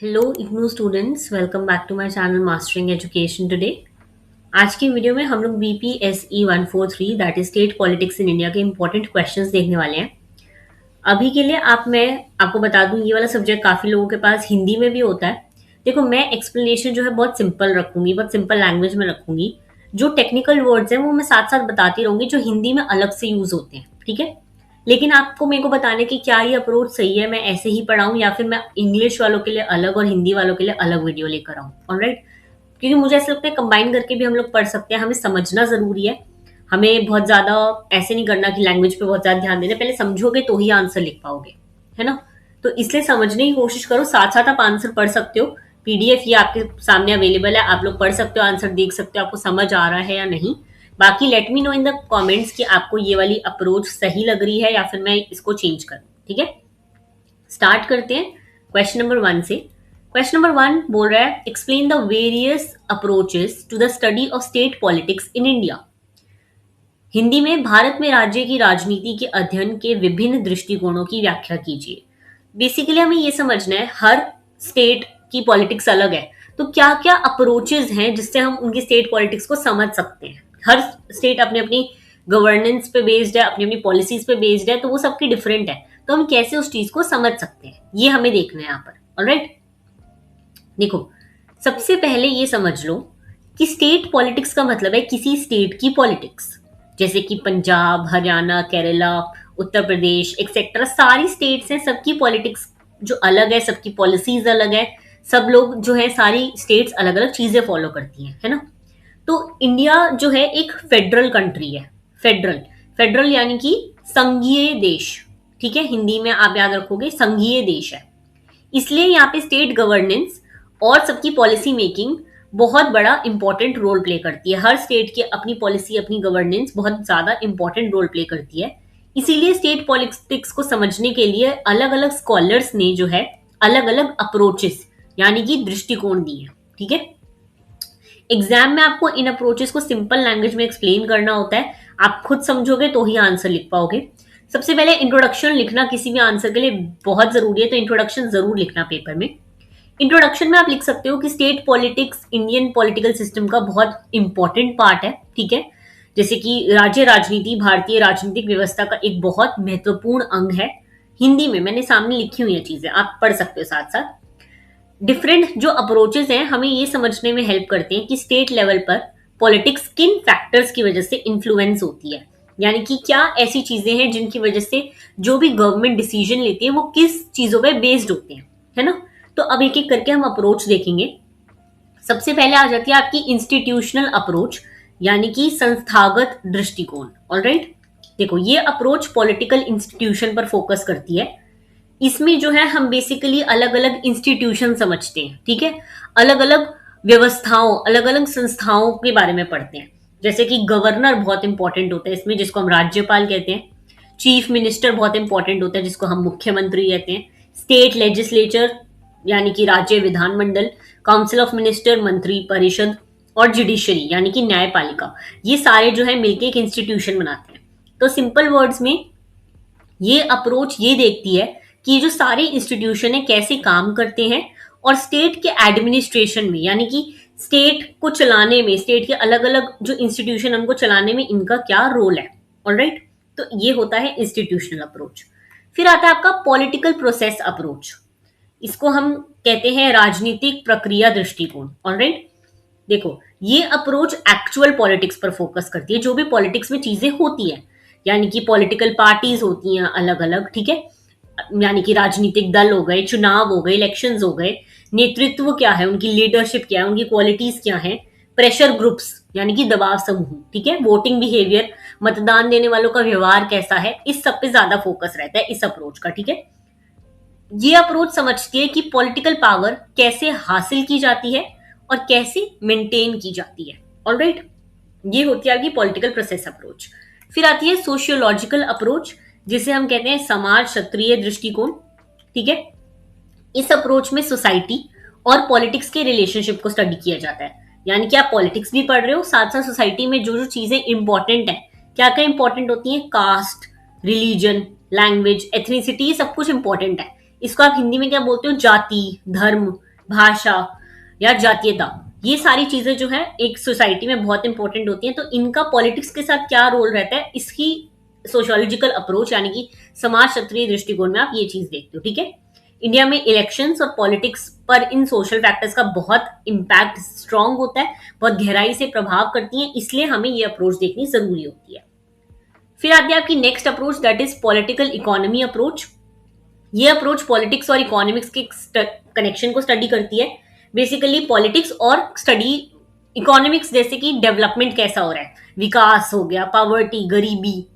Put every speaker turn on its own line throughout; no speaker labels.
Hello IGNOU students, welcome back to my channel mastering education today. आज की video में हम लोग BPSE 143 that is state politics in India के इंपॉर्टेंट क्वेश्चंस देखने वाले हैं। अभी के लिए मैं आपको बता दूं, ये वाला सब्जेक्ट काफी लोगों के पास हिंदी में भी होता है। देखो, मैं एक्सप्लेनेशन जो है बहुत सिंपल रखूंगी, बहुत सिंपल लैंग्वेज में रखूंगी। जो टेक्निकल वर्ड्स हैं वो मैं साथ साथ बताती रहूंगी, जो हिंदी में अलग से यूज होते हैं, ठीक है। लेकिन आपको मेरे को बताने की क्या ये अप्रोच सही है, मैं ऐसे ही पढ़ाऊं या फिर मैं इंग्लिश वालों के लिए अलग और हिंदी वालों के लिए अलग वीडियो लेकर आऊं। ऑलराइट, क्योंकि मुझे ऐसा लगता है कंबाइन करके भी हम लोग पढ़ सकते हैं। हमें समझना जरूरी है। हमें बहुत ज्यादा ऐसे नहीं करना कि लैंग्वेज पे बहुत ज्यादा ध्यान देना, पहले समझोगे तो ही आंसर लिख पाओगे, है ना। तो इसलिए समझने की कोशिश करो, साथ साथ आप आंसर पढ़ सकते हो। पीडीएफ ये आपके सामने अवेलेबल है, आप लोग पढ़ सकते हो, आंसर देख सकते हो, आपको समझ आ रहा है या नहीं। बाकी let me know in the comments कि आपको ये वाली अप्रोच सही लग रही है या फिर मैं इसको चेंज करूं, ठीक है। स्टार्ट करते हैं क्वेश्चन नंबर 1 से। क्वेश्चन नंबर 1 बोल रहा है, explain the various approaches to the study of state politics in India. Hindi में भारत में राज्य की राजनीति के अध्ययन के विभिन्न दृष्टिकोणों की व्याख्या कीजिए। बेसिकली हमें ये समझना है, हर स्टेट की पॉलिटिक्स अलग है, तो क्या क्या अप्रोचेस हैं जिससे हम उनकी स्टेट पॉलिटिक्स को समझ सकते हैं। हर स्टेट अपनी अपनी गवर्नेंस पे बेस्ड है, अपनी अपनी पॉलिसीज पे बेस्ड है, तो वो सबकी डिफरेंट है। तो हम कैसे उस चीज को समझ सकते हैं, ये हमें देखना है यहाँ पर। ऑलराइट, देखो, सबसे पहले ये समझ लो कि स्टेट पॉलिटिक्स का मतलब है किसी स्टेट की पॉलिटिक्स। जैसे कि पंजाब, हरियाणा, केरला, उत्तर प्रदेश एक्सेट्रा सारी स्टेट्स हैं, सबकी पॉलिटिक्स जो अलग है, सबकी पॉलिसीज अलग है। सब लोग जो है, सारी स्टेट्स अलग अलग चीजें फॉलो करती हैं, है ना। तो इंडिया जो है एक फेडरल कंट्री है। फेडरल, फेडरल यानी कि संघीय देश, ठीक है। हिंदी में आप याद रखोगे, संघीय देश है। इसलिए यहाँ पे स्टेट गवर्नेंस और सबकी पॉलिसी मेकिंग बहुत बड़ा इंपॉर्टेंट रोल प्ले करती है। हर स्टेट की अपनी पॉलिसी, अपनी गवर्नेंस बहुत ज्यादा इंपॉर्टेंट रोल प्ले करती है। इसीलिए स्टेट पॉलिटिक्स को समझने के लिए अलग अलग स्कॉलर्स ने जो है अलग अलग अप्रोचेस यानी कि दृष्टिकोण दिए हैं, ठीक है। एग्जाम में आपको इन अप्रोचेस को सिंपल लैंग्वेज में एक्सप्लेन करना होता है। आप खुद समझोगे तो ही आंसर लिख पाओगे। सबसे पहले इंट्रोडक्शन लिखना किसी भी आंसर के लिए बहुत जरूरी है, तो इंट्रोडक्शन जरूर लिखना पेपर में। इंट्रोडक्शन में आप लिख सकते हो कि state politics Indian political system का बहुत इंपॉर्टेंट पार्ट है, ठीक है। जैसे कि राज्य राजनीति भारतीय राजनीतिक व्यवस्था का एक बहुत महत्वपूर्ण अंग है। हिंदी में मैंने सामने लिखी हुई है चीजें, आप पढ़ सकते हो साथ साथ। डिफरेंट जो अप्रोचेस हैं हमें ये समझने में हेल्प करते हैं कि स्टेट लेवल पर पॉलिटिक्स किन फैक्टर्स की वजह से इन्फ्लुएंस होती है। यानी कि क्या ऐसी चीजें हैं जिनकी वजह से जो भी गवर्नमेंट डिसीजन लेती है वो किस चीजों पे बेस्ड होते हैं, है ना। तो अब एक एक करके हम अप्रोच देखेंगे। सबसे पहले आ जाती है आपकी इंस्टीट्यूशनल अप्रोच, यानी कि संस्थागत दृष्टिकोण। ऑलराइट, देखो, ये अप्रोच पॉलिटिकल इंस्टीट्यूशन पर फोकस करती है। इसमें जो है हम बेसिकली अलग अलग इंस्टीट्यूशन समझते हैं, ठीक है। अलग अलग व्यवस्थाओं, अलग अलग संस्थाओं के बारे में पढ़ते हैं। जैसे कि गवर्नर बहुत इंपॉर्टेंट होता है इसमें, जिसको हम राज्यपाल कहते हैं। चीफ मिनिस्टर बहुत इंपॉर्टेंट होता है, जिसको हम मुख्यमंत्री कहते हैं। स्टेट लेजिस्लेचर यानी कि राज्य विधानमंडल, काउंसिल ऑफ मिनिस्टर मंत्री परिषद, और जुडिशरी यानी कि न्यायपालिका, ये सारे जो है मिलके एक इंस्टीट्यूशन बनाते हैं। तो सिंपल वर्ड्स में ये अप्रोच ये देखती है कि ये जो सारे इंस्टीट्यूशन है कैसे काम करते हैं, और स्टेट के एडमिनिस्ट्रेशन में यानी कि स्टेट को चलाने में, स्टेट के अलग अलग जो इंस्टीट्यूशन उनको चलाने में इनका क्या रोल है। ऑलराइट, तो ये होता है इंस्टीट्यूशनल अप्रोच। फिर आता है आपका पॉलिटिकल प्रोसेस अप्रोच। इसको हम कहते हैं राजनीतिक प्रक्रिया दृष्टिकोण। ऑलराइट, देखो, ये अप्रोच एक्चुअल पॉलिटिक्स पर फोकस करती है, जो भी पॉलिटिक्स में चीजें होती है। यानी कि पॉलिटिकल पार्टीज होती हैं अलग अलग, ठीक है। यानी कि राजनीतिक दल हो गए, चुनाव हो गए, इलेक्शंस हो गए, नेतृत्व क्या है, उनकी लीडरशिप क्या है, उनकी क्वालिटीज क्या है, प्रेशर ग्रुप्स यानी कि दबाव समूह, ठीक है, वोटिंग बिहेवियर, मतदान देने वालों का व्यवहार कैसा है, इस सब पे ज्यादा फोकस रहता है इस अप्रोच का, ठीक है। ये अप्रोच समझती है कि पॉलिटिकल पावर कैसे हासिल की जाती है और कैसे मेंटेन की जाती है। ऑलराइट, ये होती है आपकी पॉलिटिकल प्रोसेस अप्रोच। फिर आती है सोशियोलॉजिकल अप्रोच, जिसे हम कहते हैं समाज शास्त्रीय दृष्टिकोण, ठीक है। इस अप्रोच में सोसाइटी और पॉलिटिक्स के रिलेशनशिप को स्टडी किया जाता है। यानी कि आप पॉलिटिक्स भी पढ़ रहे हो, साथ साथ सोसाइटी में जो जो चीजें इंपॉर्टेंट है, क्या क्या इंपॉर्टेंट होती है, कास्ट, रिलीजन, लैंग्वेज, एथनिसिटी, सब कुछ इंपॉर्टेंट है। इसको आप हिंदी में क्या बोलते हो, जाति, धर्म, भाषा या जातीयता, ये सारी चीजें जो है एक सोसाइटी में बहुत इंपॉर्टेंट होती हैं। तो इनका पॉलिटिक्स के साथ क्या रोल रहता है, इसकी सोशियोलॉजिकल अप्रोच यानी कि समाज शास्त्रीय दृष्टिकोण में आप ये चीज देखते हो। ठीक है, इंडिया में इलेक्शंस और पॉलिटिक्स पर इन सोशल फैक्टर्स का बहुत इंपैक्ट स्ट्रांग होता है, बहुत गहराई से प्रभाव करती हैं, इसलिए हमें ये अप्रोच देखनी जरूरी होती है। फिर आती है आपकी next approach, that is political economy approach. ये अप्रोच पॉलिटिक्स और इकोनॉमिक्स के कनेक्शन को स्टडी करती है। बेसिकली पॉलिटिक्स और स्टडी इकोनॉमिक्स, जैसे कि डेवलपमेंट कैसा हो रहा है, विकास हो गया, पॉवर्टी, गरीबी,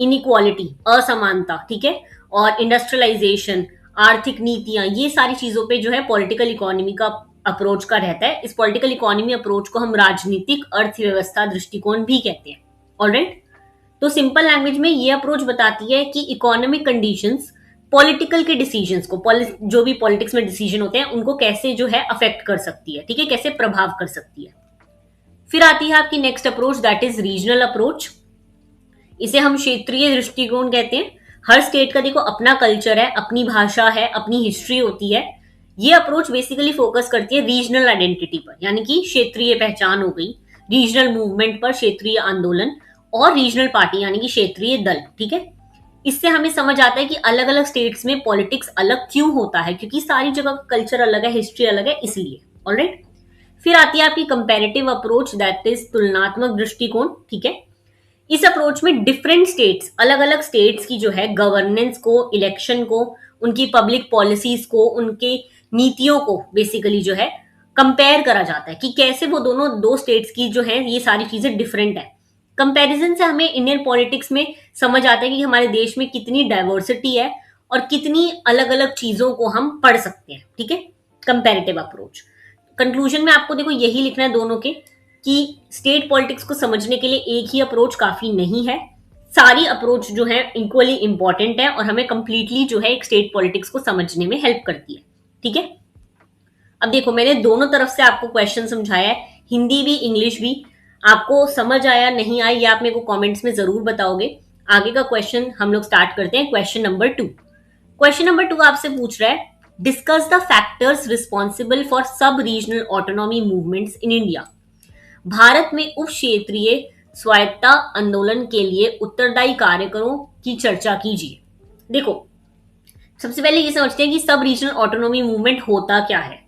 इनइक्वालिटी, असमानता, ठीक है, और इंडस्ट्रियलाइजेशन, आर्थिक नीतियां, ये सारी चीजों पे जो है पॉलिटिकल इकोनॉमी का अप्रोच का रहता है। इस पॉलिटिकल इकोनॉमी अप्रोच को हम राजनीतिक अर्थव्यवस्था दृष्टिकोण भी कहते हैं। ऑलराइट, तो सिंपल लैंग्वेज में ये अप्रोच बताती है कि इकोनॉमिक कंडीशंस पॉलिटिकल के डिसीजंस को, जो भी पॉलिटिक्स में डिसीजन होते हैं उनको कैसे जो है अफेक्ट कर सकती है, ठीक है, कैसे प्रभाव कर सकती है। फिर आती है आपकी next approach, that is regional approach. इसे हम क्षेत्रीय दृष्टिकोण कहते हैं। हर स्टेट का देखो अपना कल्चर है, अपनी भाषा है, अपनी हिस्ट्री होती है। ये अप्रोच बेसिकली फोकस करती है रीजनल आइडेंटिटी पर, यानी कि क्षेत्रीय पहचान हो गई, रीजनल मूवमेंट पर, क्षेत्रीय आंदोलन, और रीजनल पार्टी यानी कि क्षेत्रीय दल। ठीक है, इससे हमें समझ आता है कि अलग अलग स्टेट्स में पॉलिटिक्स अलग क्यों होता है, क्योंकि सारी जगह का कल्चर अलग है, हिस्ट्री अलग है, इसलिए। ऑलराइट, फिर आती है आपकी कंपैरेटिव अप्रोच, दैट इज तुलनात्मक दृष्टिकोण। ठीक है, इस अप्रोच में डिफरेंट स्टेट्स, अलग अलग स्टेट्स की जो है गवर्नेंस को, इलेक्शन को, उनकी पब्लिक पॉलिसीज को, उनके नीतियों को बेसिकली जो है कंपेयर करा जाता है कि कैसे वो दोनों दो स्टेट्स की जो है ये सारी चीजें डिफरेंट है। कंपैरिजन से हमें इंडियन पॉलिटिक्स में समझ आता है कि हमारे देश में कितनी डाइवर्सिटी है और कितनी अलग अलग चीजों को हम पढ़ सकते हैं। ठीक है, कंपैरेटिव अप्रोच। कंक्लूजन में आपको देखो यही लिखना है दोनों के, कि स्टेट पॉलिटिक्स को समझने के लिए एक ही अप्रोच काफी नहीं है, सारी अप्रोच जो है इक्वली इंपॉर्टेंट है और हमें कंप्लीटली जो है एक स्टेट पॉलिटिक्स को समझने में हेल्प करती है। ठीक है, अब देखो मैंने दोनों तरफ से आपको क्वेश्चन समझाया है, हिंदी भी इंग्लिश भी। आपको समझ आया नहीं आया ये आप मेरे को कमेंट्स में जरूर बताओगे। आगे का क्वेश्चन हम लोग स्टार्ट करते हैं। क्वेश्चन नंबर 2, क्वेश्चन नंबर 2 आपसे पूछ रहा है, discuss the factors responsible for sub regional autonomy movements in India. भारत में उप क्षेत्रीय स्वायत्तता आंदोलन के लिए उत्तरदायी कार्यकरों की चर्चा कीजिए। देखो सबसे पहले ये समझते हैं कि सब रीजनल ऑटोनॉमी मूवमेंट होता क्या है।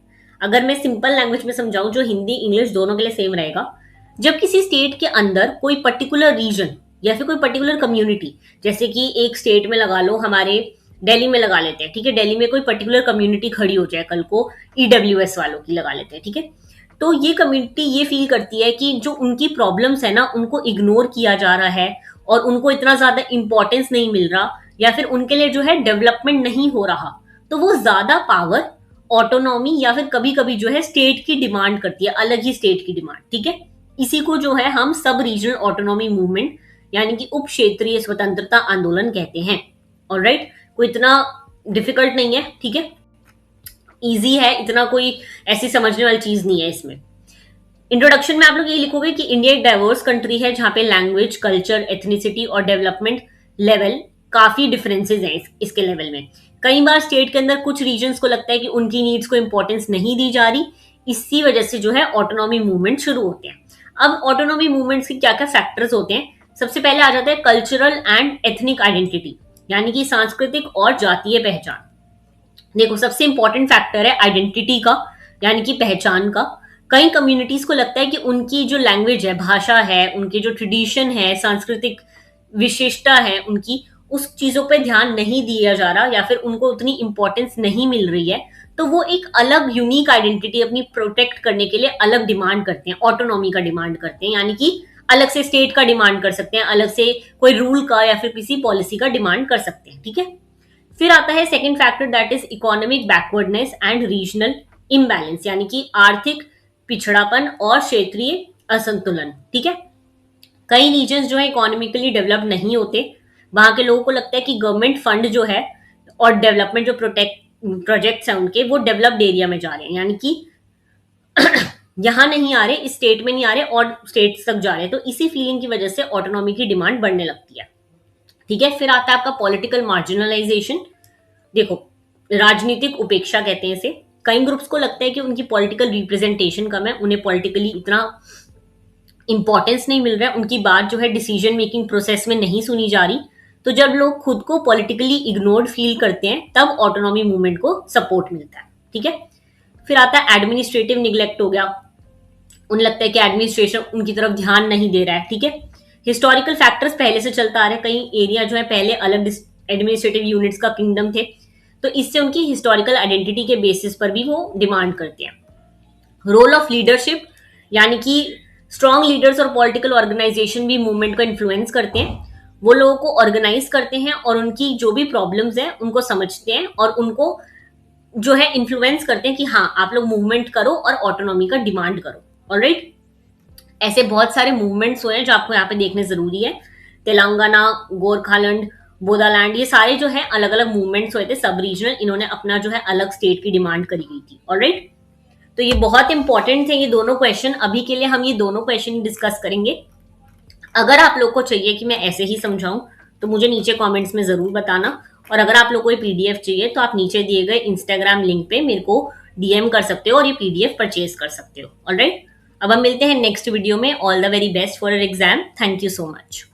अगर मैं सिंपल लैंग्वेज में समझाऊं, जो हिंदी इंग्लिश दोनों के लिए सेम रहेगा, जब किसी स्टेट के अंदर कोई पर्टिकुलर रीजन या फिर कोई पर्टिकुलर कम्युनिटी, जैसे कि एक स्टेट में लगा लो, हमारे दिल्ली में लगा लेते हैं, ठीक है, दिल्ली में कोई पर्टिकुलर कम्युनिटी खड़ी हो जाए, कल को ईडब्ल्यूएस वालों की लगा लेते हैं, ठीक है, तो ये कम्युनिटी ये फील करती है कि जो उनकी प्रॉब्लम्स है ना उनको इग्नोर किया जा रहा है और उनको इतना ज्यादा इंपॉर्टेंस नहीं मिल रहा, या फिर उनके लिए जो है डेवलपमेंट नहीं हो रहा, तो वो ज्यादा पावर, ऑटोनॉमी या फिर कभी कभी जो है स्टेट की डिमांड करती है, अलग ही स्टेट की डिमांड। ठीक है, इसी को जो है हम सब रीजनल ऑटोनॉमी मूवमेंट यानी कि उप क्षेत्रीय स्वतंत्रता आंदोलन कहते हैं। ऑलराइट, कोई इतना डिफिकल्ट नहीं है, ठीक है, इजी है, इतना कोई ऐसी समझने वाली चीज नहीं है इसमें। इंट्रोडक्शन में आप लोग ये लिखोगे कि इंडिया एक डाइवर्स कंट्री है जहां पे लैंग्वेज, कल्चर, एथनिसिटी और डेवलपमेंट लेवल काफी डिफरेंसेस हैं इसके लेवल में। कई बार स्टेट के अंदर कुछ रीजन्स को लगता है कि उनकी नीड्स को इंपॉर्टेंस नहीं दी जा रही, इसी वजह से जो है ऑटोनॉमी मूवमेंट शुरू होते हैं। अब ऑटोनॉमी मूवमेंट्स के क्या क्या फैक्टर्स होते हैं, सबसे पहले आ जाता है कल्चरल एंड एथनिक आइडेंटिटी, यानी कि सांस्कृतिक और जातीय पहचान। देखो सबसे इंपॉर्टेंट फैक्टर है आइडेंटिटी का, यानी कि पहचान का। कई कम्युनिटीज को लगता है कि उनकी जो लैंग्वेज है, भाषा है, उनकी जो ट्रेडिशन है, सांस्कृतिक विशेषता है उनकी, उस चीजों पे ध्यान नहीं दिया जा रहा या फिर उनको उतनी इंपॉर्टेंस नहीं मिल रही है, तो वो एक अलग यूनिक आइडेंटिटी अपनी प्रोटेक्ट करने के लिए अलग डिमांड करते हैं, ऑटोनॉमी का डिमांड करते हैं, यानी कि अलग से स्टेट का डिमांड कर सकते हैं, अलग से कोई रूल का या फिर किसी पॉलिसी का डिमांड कर सकते हैं। ठीक है, फिर आता है second factor, that is economic backwardness and regional imbalance, यानी कि आर्थिक पिछड़ापन और क्षेत्रीय असंतुलन। ठीक है, कई रीजन्स जो है इकोनॉमिकली डेवलप नहीं होते, वहां के लोगों को लगता है कि गवर्नमेंट फंड जो है और डेवलपमेंट जो प्रोजेक्ट्स हैं उनके, वो डेवलप्ड एरिया में जा रहे हैं, यानी कि यहां नहीं आ रहे, इस स्टेट में नहीं आ रहे और स्टेट तक जा रहे हैं, तो इसी फीलिंग की वजह से ऑटोनॉमी की डिमांड बढ़ने लगती है। ठीक है, फिर आता है आपका पॉलिटिकल मार्जिनलाइजेशन। देखो राजनीतिक उपेक्षा कहते हैं इसे। कई ग्रुप्स को लगता है कि उनकी पॉलिटिकल रिप्रेजेंटेशन कम है, उन्हें पॉलिटिकली इतना इंपॉर्टेंस नहीं मिल रहा है, उनकी बात जो है डिसीजन मेकिंग प्रोसेस में नहीं सुनी जा रही। तो जब लोग खुद को पॉलिटिकली इग्नोर्ड फील करते हैं तब ऑटोनॉमी मूवमेंट को सपोर्ट मिलता है। ठीक है, फिर आता है एडमिनिस्ट्रेटिव निग्लेक्ट हो गया। उन्हें लगता है कि एडमिनिस्ट्रेशन उनकी तरफ ध्यान नहीं दे रहा है। ठीक है, हिस्टोरिकल फैक्टर्स पहले से चलता आ रहा है, कई एरिया जो है पहले अलग एडमिनिस्ट्रेटिव यूनिट्स का किंगडम थे, तो इससे उनकी हिस्टोरिकल आइडेंटिटी के बेसिस पर भी वो डिमांड करते हैं। रोल ऑफ लीडरशिप, यानी कि स्ट्रॉन्ग लीडर्स और पॉलिटिकल ऑर्गेनाइजेशन भी मूवमेंट को इन्फ्लुएंस करते हैं। वो लोगों को ऑर्गेनाइज करते हैं और उनकी जो भी प्रॉब्लम्स हैं उनको समझते हैं और उनको जो है इन्फ्लुएंस करते हैं कि हाँ आप लोग मूवमेंट करो और ऑटोनॉमी का डिमांड करो। ऑलराइट, ऐसे बहुत सारे मूवमेंट्स हुए हैं जो आपको यहाँ पे देखने जरूरी है। तेलंगाना, गोरखालैंड, बोडालैंड, ये सारे जो है अलग अलग मूवमेंट्स हुए थे सब रीजनल, इन्होंने अपना जो है अलग स्टेट की डिमांड करी गई थी। ऑलराइट, तो ये बहुत इंपॉर्टेंट थे ये दोनों क्वेश्चन। अभी के लिए हम ये दोनों क्वेश्चन डिस्कस करेंगे। अगर आप लोग को चाहिए कि मैं ऐसे ही समझाऊं तो मुझे नीचे कमेंट्स में जरूर बताना, और अगर आप लोग को ये पीडीएफ चाहिए तो आप नीचे दिए गए इंस्टाग्राम लिंक पे मेरे को डीएम कर सकते हो और ये पीडीएफ परचेज कर सकते हो। ऑलराइट, अब हम मिलते हैं नेक्स्ट वीडियो में। All the very best for your exam. Thank you so much.